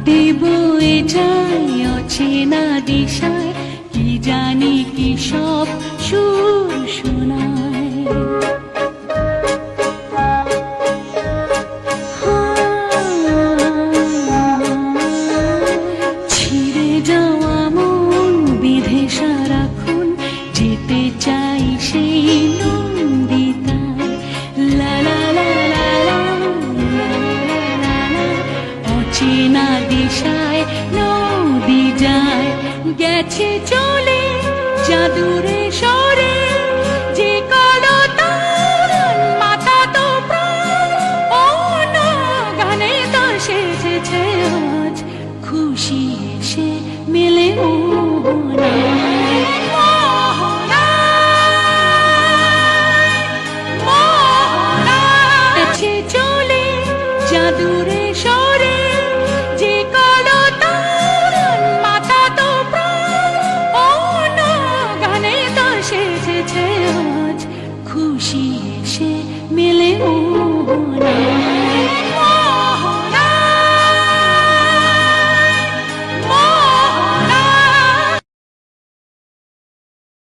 হাতে বয়ে যায় অচেনা দিশায়, কি জানি কি সব সুর শোনায়। ছিঁড়ে যাওয়া মন বিঁধে সারাক্ষণ যেতে চাই সেই নন্দিতায়। লা লা লা লা লা, লা লা লা লা, অচেনা দিশায় নদী যায়, গেছে চলে জাদুরে সরে, যে কলতান মাথা তো প্রাণ, ও না গানে তো সেজেছে আজ, খুশি এসে মেলে মোহনায়। গেছে চলে জাদুরে সরে, যে কলতান মাথা তো প্রাণ, ও না গানে তো সেজেছে আজ, খুশি এসে মেলে মোহনায়।